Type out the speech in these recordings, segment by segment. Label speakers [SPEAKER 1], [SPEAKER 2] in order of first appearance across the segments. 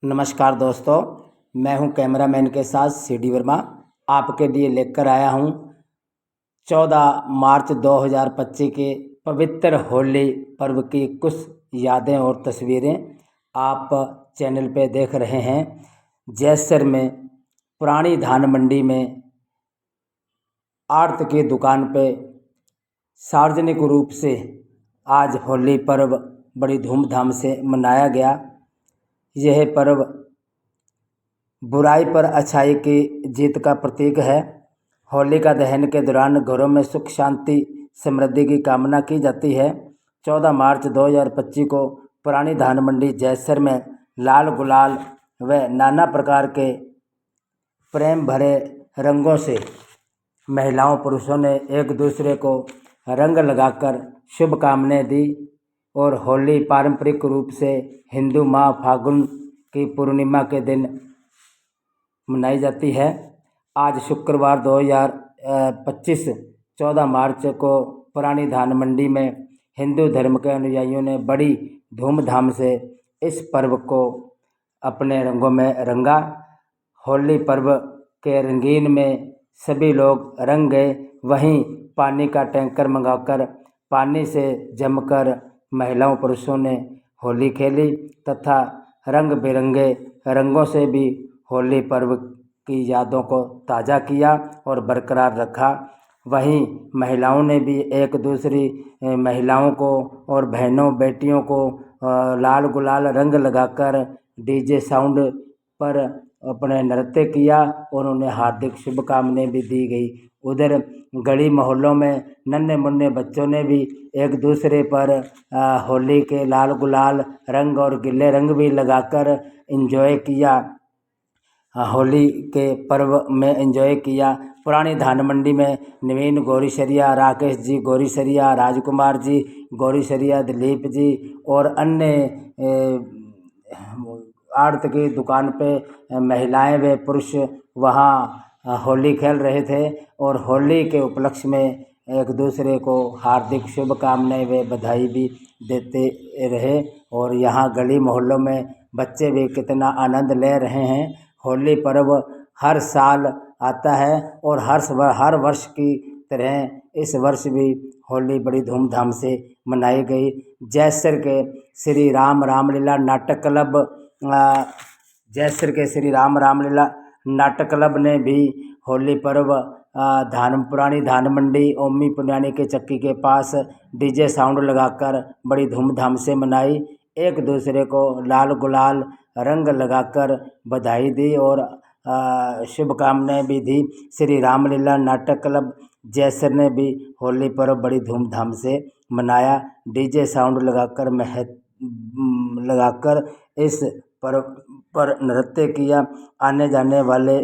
[SPEAKER 1] नमस्कार दोस्तों, मैं हूं कैमरामैन के साथ सीडी वर्मा। आपके लिए लेकर आया हूं 14 मार्च 2025 के पवित्र होली पर्व की कुछ यादें और तस्वीरें आप चैनल पे देख रहे हैं। जैसर में पुरानी धान मंडी में आड़त की दुकान पे सार्वजनिक रूप से आज होली पर्व बड़ी धूमधाम से मनाया गया। यह पर्व बुराई पर अच्छाई की जीत का प्रतीक है। होलिका दहन के दौरान घरों में सुख शांति समृद्धि की कामना की जाती है। 14 मार्च 2025 को पुरानी धान मंडी जैसर में लाल गुलाल व नाना प्रकार के प्रेम भरे रंगों से महिलाओं पुरुषों ने एक दूसरे को रंग लगाकर शुभकामनाएं दी और होली पारंपरिक रूप से हिंदू माह फागुन की पूर्णिमा के दिन मनाई जाती है। आज शुक्रवार 2025 14 मार्च को पुरानी धान मंडी में हिंदू धर्म के अनुयायियों ने बड़ी धूमधाम से इस पर्व को अपने रंगों में रंगा। होली पर्व के रंगीन में सभी लोग रंग गए। वहीं पानी का टैंकर मंगाकर पानी से जमकर महिलाओं पुरुषों ने होली खेली तथा रंग बिरंगे रंगों से भी होली पर्व की यादों को ताज़ा किया और बरकरार रखा। वहीं महिलाओं ने भी एक दूसरी महिलाओं को और बहनों बेटियों को लाल गुलाल रंग लगाकर डीजे साउंड पर अपने नृत्य किया और उन्हें हार्दिक शुभकामनाएं भी दी गई। उधर गली मोहल्लों में नन्हे मुन्ने बच्चों ने भी एक दूसरे पर होली के लाल गुलाल रंग और गिले रंग भी लगाकर एंजॉय किया। होली के पर्व में एंजॉय किया। पुरानी धान मंडी में नवीन गौरीशरिया, राकेश जी गौरीशरिया, राजकुमार जी गौरीशरिया, दिलीप जी और अन्य आड़त की दुकान पे महिलाएं व पुरुष वहाँ होली खेल रहे थे और होली के उपलक्ष्य में एक दूसरे को हार्दिक शुभकामनाएं व बधाई भी देते रहे। और यहाँ गली मोहल्लों में बच्चे भी कितना आनंद ले रहे हैं। होली पर्व हर साल आता है और हर वर्ष की तरह इस वर्ष भी होली बड़ी धूमधाम से मनाई गई। जैसर के श्री राम रामलीला नाटक क्लब जैसर के श्री राम रामलीला नाटक क्लब ने भी होली पर्व पुरानी धान मंडी ओमी पुनियानी के चक्की के पास डीजे साउंड लगाकर बड़ी धूमधाम से मनाई। एक दूसरे को लाल गुलाल रंग लगाकर बधाई दी और शुभकामनाएं भी दी। श्री रामलीला नाटक क्लब जैसर ने भी होली पर्व बड़ी धूमधाम से मनाया। डीजे साउंड लगाकर इस पर्व पर नृत्य किया। आने जाने वाले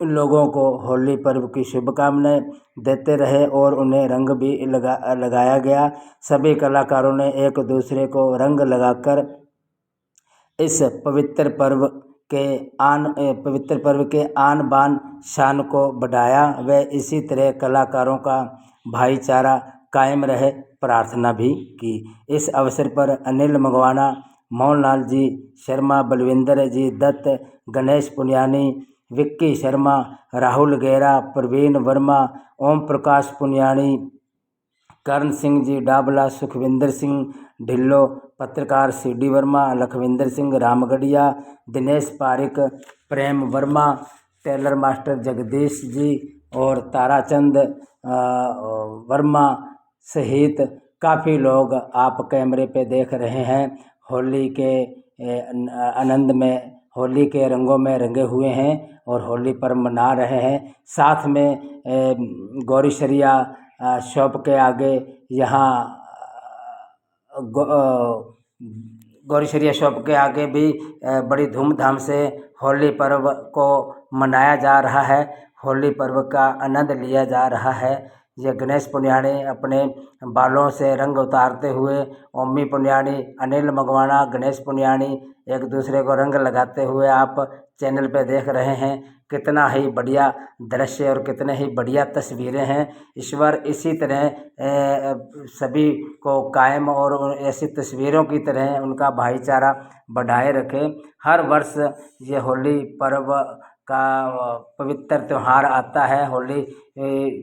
[SPEAKER 1] लोगों को होली पर्व की शुभकामनाएं देते रहे और उन्हें रंग भी लगाया गया। सभी कलाकारों ने एक दूसरे को रंग लगाकर इस पवित्र पर्व के आन बान शान को बढ़ाया व इसी तरह कलाकारों का भाईचारा कायम रहे प्रार्थना भी की। इस अवसर पर अनिल मंगवाना, मोहनलाल जी शर्मा, बलविंदर जी दत्त, गणेश पुनियानी, विक्की शर्मा, राहुल गेरा, प्रवीण वर्मा, ओम प्रकाश पुनियानी, करण सिंह जी डाबला, सुखविंदर सिंह ढिल्लो, पत्रकार सीडी वर्मा, लखविंदर सिंह रामगढ़िया, दिनेश पारिक, प्रेम वर्मा, टेलर मास्टर जगदीश जी और ताराचंद वर्मा सहित काफ़ी लोग आप कैमरे पे देख रहे हैं। होली के आनंद में होली के रंगों में रंगे हुए हैं और होली पर्व मना रहे हैं। साथ में गौरीशरिया शॉप के आगे यहाँ गौरीशरिया शॉप के आगे भी बड़ी धूमधाम से होली पर्व को मनाया जा रहा है। होली पर्व का आनंद लिया जा रहा है। ये गणेश पुनियाणी अपने बालों से रंग उतारते हुए, ओमी पुनियाणी, अनिल मगवाना, गणेश पुनियाणी एक दूसरे को रंग लगाते हुए आप चैनल पे देख रहे हैं। कितना ही बढ़िया दृश्य और कितने ही बढ़िया तस्वीरें हैं। ईश्वर इसी तरह सभी को कायम और ऐसी तस्वीरों की तरह उनका भाईचारा बढ़ाए रखे। हर वर्ष ये होली पर्व का पवित्र त्यौहार आता है। होली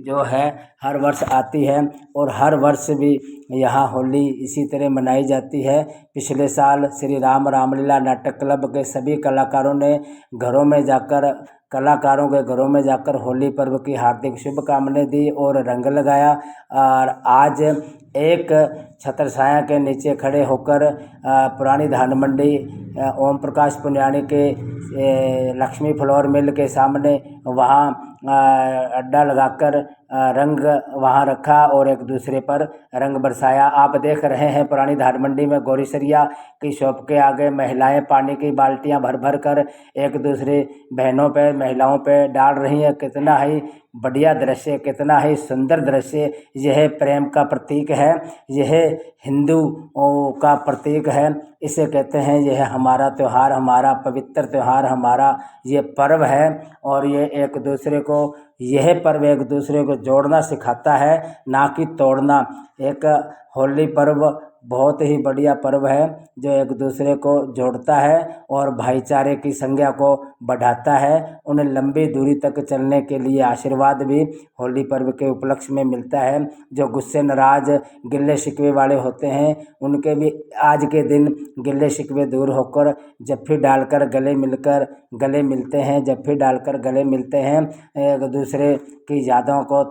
[SPEAKER 1] जो है हर वर्ष आती है और हर वर्ष भी यहाँ होली इसी तरह मनाई जाती है। पिछले साल श्री राम रामलीला नाटक क्लब के सभी कलाकारों ने घरों में जाकर कलाकारों के घरों में जाकर होली पर्व की हार्दिक शुभकामनाएं दी और रंग लगाया। और आज एक छत्र छाया के नीचे खड़े होकर पुरानी धान मंडी ओम प्रकाश पुनियाणी के लक्ष्मी फ्लावर मिल के सामने वहाँ अड्डा लगाकर रंग वहाँ रखा और एक दूसरे पर रंग बरसाया। आप देख रहे हैं पुरानी धान मंडी में गौरीसरिया की शॉप के आगे महिलाएं पानी की बाल्टियां भर भर कर एक दूसरे बहनों पे महिलाओं पे डाल रही हैं। कितना ही बढ़िया दृश्य, कितना ही सुंदर दृश्य। यह प्रेम का प्रतीक है, यह हिंदू का प्रतीक है। इसे कहते हैं यह हमारा त्यौहार, हमारा पवित्र त्यौहार, हमारा ये पर्व है। और ये एक दूसरे को यह पर्व एक दूसरे को जोड़ना सिखाता है, ना कि तोड़ना। एक होली पर्व बहुत ही बढ़िया पर्व है जो एक दूसरे को जोड़ता है और भाईचारे की संज्ञा को बढ़ाता है। उन्हें लंबी दूरी तक चलने के लिए आशीर्वाद भी होली पर्व के उपलक्ष्य में मिलता है। जो गुस्से नाराज गिल्ले शिकवे वाले होते हैं उनके भी आज के दिन गिल्ले शिकवे दूर होकर जफ्फी डालकर गले मिलते हैं। जफ्फी डालकर गले मिलते हैं, एक दूसरे की यादों को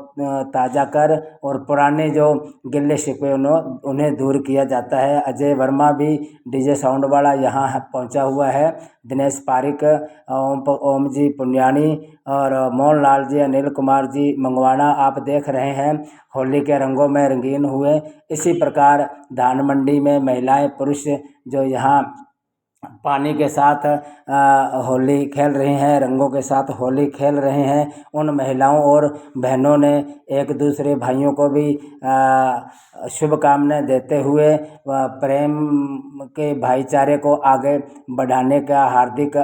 [SPEAKER 1] ताज़ा कर और पुराने जो गिल्ले शिकवे उन्हें दूर किया जाता है। अजय वर्मा भी डीजे साउंड वाला यहाँ पहुँचा हुआ है। दिनेश पारिक, ओम जी पुनियाणी और मोहन लाल जी, अनिल कुमार जी मंगवाना आप देख रहे हैं होली के रंगों में रंगीन हुए। इसी प्रकार धान मंडी में महिलाएं पुरुष जो यहाँ पानी के साथ होली खेल रहे हैं, रंगों के साथ होली खेल रहे हैं। उन महिलाओं और बहनों ने एक दूसरे भाइयों को भी शुभकामनाएं देते हुए प्रेम के भाईचारे को आगे बढ़ाने का हार्दिक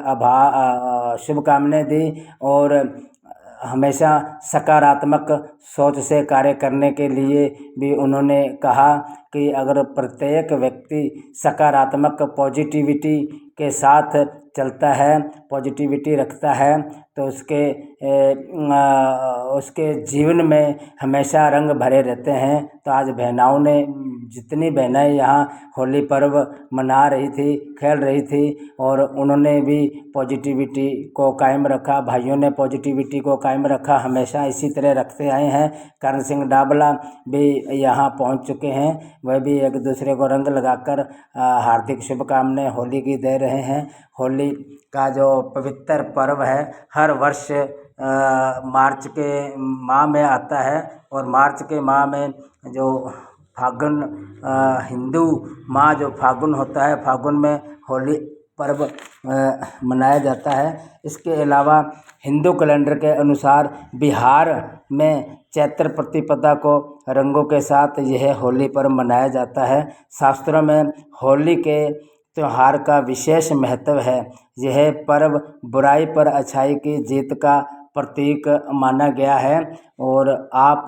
[SPEAKER 1] शुभकामनाएं दी और हमेशा सकारात्मक सोच से कार्य करने के लिए भी उन्होंने कहा कि अगर प्रत्येक व्यक्ति सकारात्मक पॉजिटिविटी के साथ चलता है, पॉजिटिविटी रखता है तो उसके जीवन में हमेशा रंग भरे रहते हैं। तो आज बहनाओं ने जितनी बहनें यहाँ होली पर्व मना रही थी, खेल रही थी और उन्होंने भी पॉजिटिविटी को कायम रखा, भाइयों ने पॉजिटिविटी को कायम रखा, हमेशा इसी तरह रखते आए हैं। करण सिंह डाबला भी यहाँ पहुँच चुके हैं, वह भी एक दूसरे को रंग लगाकर हार्दिक शुभकामनाएं होली की दे रहे हैं। होली का जो पवित्र पर्व है हर वर्ष मार्च के माह में आता है और मार्च के माह में जो फागुन हिंदू माह जो फागुन होता है, फागुन में होली पर्व मनाया जाता है। इसके अलावा हिंदू कैलेंडर के अनुसार बिहार में चैत्र प्रतिपदा को रंगों के साथ यह होली पर्व मनाया जाता है। शास्त्रों में होली के त्यौहार का विशेष महत्व है। यह पर्व बुराई पर अच्छाई की जीत का प्रतीक माना गया है और आप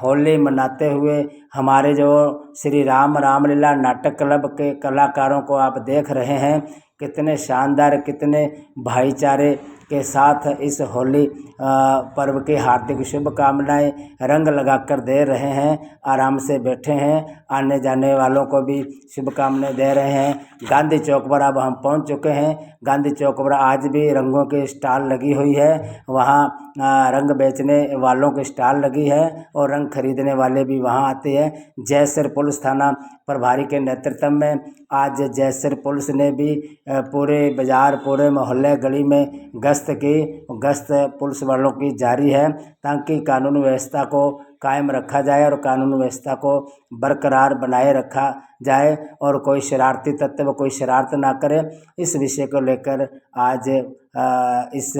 [SPEAKER 1] होली मनाते हुए हमारे जो श्री राम रामलीला नाटक क्लब के कलाकारों को आप देख रहे हैं, कितने शानदार, कितने भाईचारे के साथ इस होली पर्व की हार्दिक शुभकामनाएं रंग लगाकर दे रहे हैं। आराम से बैठे हैं, आने जाने वालों को भी शुभकामनाएं दे रहे हैं। गांधी चौक पर अब हम पहुंच चुके हैं। गांधी चौक पर आज भी रंगों की स्टॉल लगी हुई है, वहाँ रंग बेचने वालों की स्टॉल लगी है और रंग खरीदने वाले भी वहाँ आते हैं। जयसर पुलिस थाना प्रभारी के नेतृत्व में आज जयसर पुलिस ने भी पूरे बाज़ार, पूरे मोहल्ले, गली में गश्त पुलिस वालों की जारी है ताकि कानून व्यवस्था को कायम रखा जाए और कानून व्यवस्था को बरकरार बनाए रखा जाए और कोई शरारती तत्व कोई शरारत ना करे। इस विषय को लेकर आज इस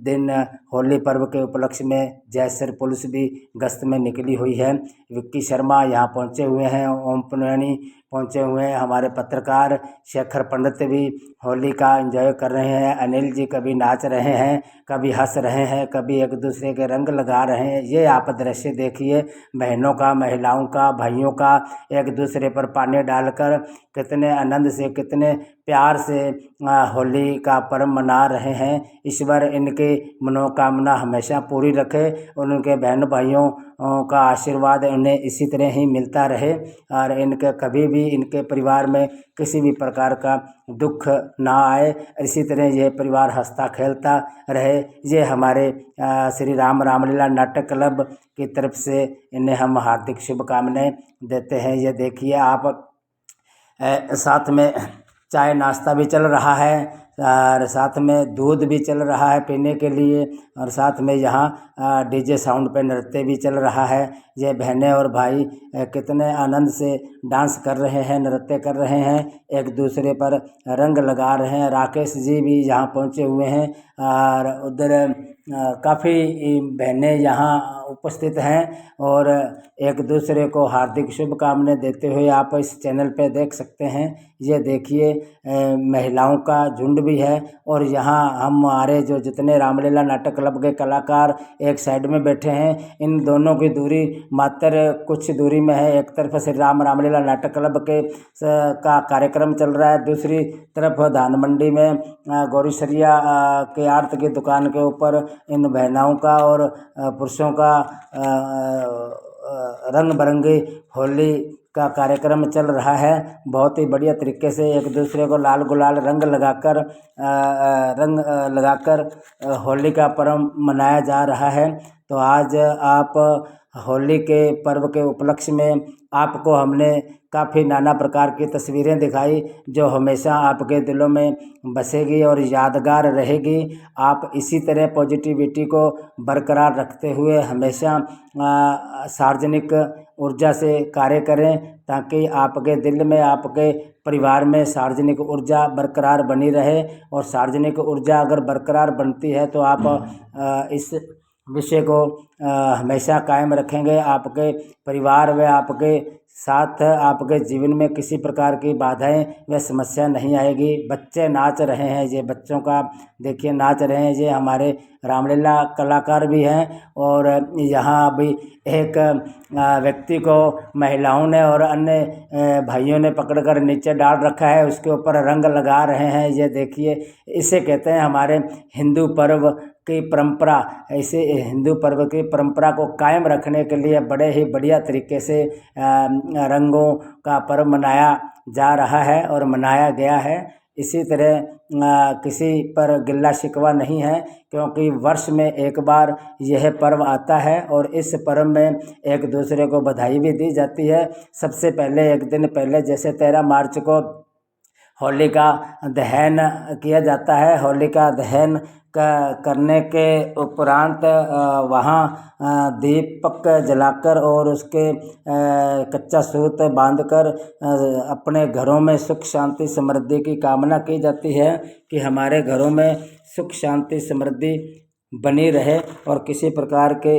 [SPEAKER 1] दिन होली पर्व के उपलक्ष्य में जयसर पुलिस भी गश्त में निकली हुई है। विक्की शर्मा यहाँ पहुँचे हुए हैं, ओम पुनियानी पहुँचे हुए हैं, हमारे पत्रकार शेखर पंडित भी होली का एंजॉय कर रहे हैं, अनिल जी कभी नाच रहे हैं, कभी हंस रहे हैं, कभी एक दूसरे के रंग लगा रहे हैं। ये आप दृश्य देखिए, बहनों का, महिलाओं का, भाइयों का एक दूसरे पर पानी डालकर कितने आनंद से, कितने प्यार से होली का पर्व मना रहे हैं। ईश्वर इनकी मनोकामना हमेशा पूरी रखे और उनके बहन भाइयों का आशीर्वाद उन्हें इसी तरह ही मिलता रहे और इनके कभी भी इनके परिवार में किसी भी प्रकार का दुख ना आए। इसी तरह ये परिवार हंसता खेलता रहे। ये हमारे श्री राम रामलीला नाटक क्लब की तरफ से इन्हें हम हार्दिक शुभकामनाएं देते हैं। ये देखिए आप, साथ में चाय नाश्ता भी चल रहा है और साथ में दूध भी चल रहा है पीने के लिए और साथ में यहाँ डीजे साउंड पे नृत्य भी चल रहा है। ये बहनें और भाई कितने आनंद से डांस कर रहे हैं, नृत्य कर रहे हैं, एक दूसरे पर रंग लगा रहे हैं। राकेश जी भी यहाँ पहुँचे हुए हैं और उधर काफ़ी बहनें यहाँ उपस्थित हैं और एक दूसरे को हार्दिक शुभकामनाएं देते हुए आप इस चैनल पे देख सकते हैं। ये देखिए महिलाओं का झुंड भी है और यहाँ हमारे जो जितने रामलीला नाटक क्लब के कलाकार एक साइड में बैठे हैं, इन दोनों की दूरी मात्र कुछ दूरी में है। एक तरफ श्री राम रामलीला नाटक क्लब के का कार्यक्रम चल रहा है, दूसरी तरफ धान मंडी में गौरीशरिया के आर्त की दुकान के ऊपर इन बहनाओं का और पुरुषों का रंग बिरंगी होली का कार्यक्रम चल रहा है। बहुत ही बढ़िया तरीके से एक दूसरे को लाल गुलाल रंग लगाकर होली का पर्व मनाया जा रहा है। तो आज आप होली के पर्व के उपलक्ष्य में आपको हमने काफ़ी नाना प्रकार की तस्वीरें दिखाई जो हमेशा आपके दिलों में बसेगी और यादगार रहेगी। आप इसी तरह पॉजिटिविटी को बरकरार रखते हुए हमेशा सार्वजनिक ऊर्जा से कार्य करें ताकि आपके दिल में, आपके परिवार में सार्वजनिक ऊर्जा बरकरार बनी रहे। और सार्वजनिक ऊर्जा अगर बरकरार बनती है तो आप इस विषय को हमेशा कायम रखेंगे। आपके परिवार व आपके साथ आपके जीवन में किसी प्रकार की बाधाएं व समस्या नहीं आएगी। बच्चे नाच रहे हैं, ये बच्चों का देखिए नाच रहे हैं, ये हमारे रामलीला कलाकार भी हैं। और यहाँ अभी एक व्यक्ति को महिलाओं ने और अन्य भाइयों ने पकड़कर नीचे डाल रखा है, उसके ऊपर रंग लगा रहे हैं। ये देखिए, इसे कहते हैं हमारे हिंदू पर्व की परंपरा। ऐसे हिंदू पर्व की परंपरा को कायम रखने के लिए बड़े ही बढ़िया तरीके से रंगों का पर्व मनाया जा रहा है और मनाया गया है। इसी तरह किसी पर गिल्ला शिकवा नहीं है क्योंकि वर्ष में एक बार यह पर्व आता है और इस पर्व में एक दूसरे को बधाई भी दी जाती है। सबसे पहले एक दिन पहले जैसे 13 मार्च को होलिका दहन किया जाता है। होलिका दहन करने के उपरांत वहाँ दीपक जलाकर और उसके कच्चा सूत बांधकर अपने घरों में सुख शांति समृद्धि की कामना की जाती है कि हमारे घरों में सुख शांति समृद्धि बनी रहे और किसी प्रकार के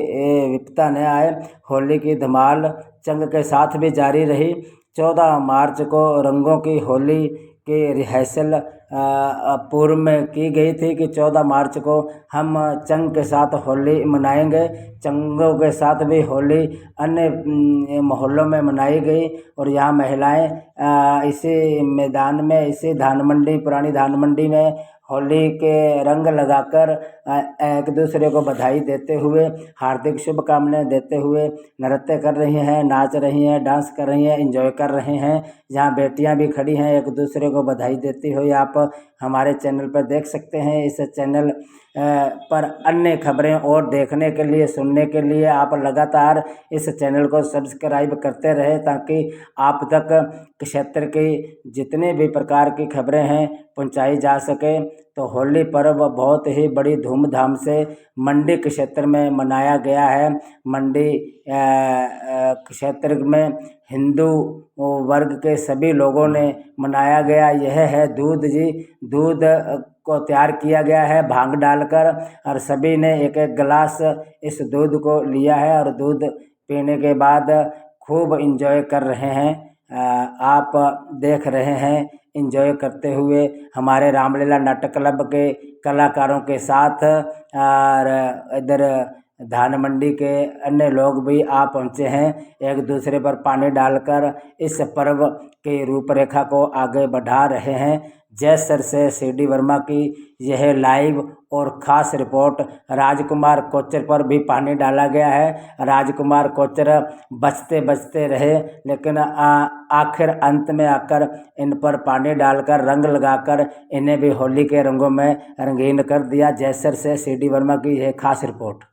[SPEAKER 1] विपदा न आए। होली की धमाल चंग के साथ भी जारी रही। 14 मार्च को रंगों की होली की रिहर्सल पूर्व में की गई थी कि 14 मार्च को हम चंग के साथ होली मनाएंगे। चंगों के साथ भी होली अन्य मोहल्लों में मनाई गई और यहाँ महिलाएं इसी मैदान में, इसी धान मंडी, पुरानी धान मंडी में होली के रंग लगाकर एक दूसरे को बधाई देते हुए, हार्दिक शुभकामनाएं देते हुए नृत्य कर रही हैं, नाच रही हैं, डांस कर रही हैं, एंजॉय कर रहे हैं। जहाँ बेटियां भी खड़ी हैं एक दूसरे को बधाई देती हुई आप हमारे चैनल पर देख सकते हैं। इस चैनल पर अन्य खबरें और देखने के लिए, सुनने के लिए आप लगातार इस चैनल को सब्सक्राइब करते रहें ताकि आप तक क्षेत्र की जितने भी प्रकार की खबरें हैं पहुंचाई जा सके। तो होली पर्व बहुत ही बड़ी धूमधाम से मंडी क्षेत्र में मनाया गया है। मंडी क्षेत्र में हिंदू वर्ग के सभी लोगों ने मनाया गया। यह है दूध जी, दूध को तैयार किया गया है भांग डालकर, और सभी ने एक एक गिलास इस दूध को लिया है और दूध पीने के बाद खूब इंजॉय कर रहे हैं। आप देख रहे हैं इंजॉय करते हुए हमारे रामलीला नाटक क्लब के कलाकारों के साथ, और इधर धान मंडी के अन्य लोग भी आ पहुँचे हैं, एक दूसरे पर पानी डालकर इस पर्व की रूपरेखा को आगे बढ़ा रहे हैं। जयसर से सीडी वर्मा की यह लाइव और ख़ास रिपोर्ट। राजकुमार कोचर पर भी पानी डाला गया है। राजकुमार कोचर बचते बचते रहे, लेकिन आखिर अंत में आकर इन पर पानी डालकर रंग लगाकर इन्हें भी होली के रंगों में रंगीन कर दिया। जयसर से सीडी वर्मा की यह ख़ास रिपोर्ट।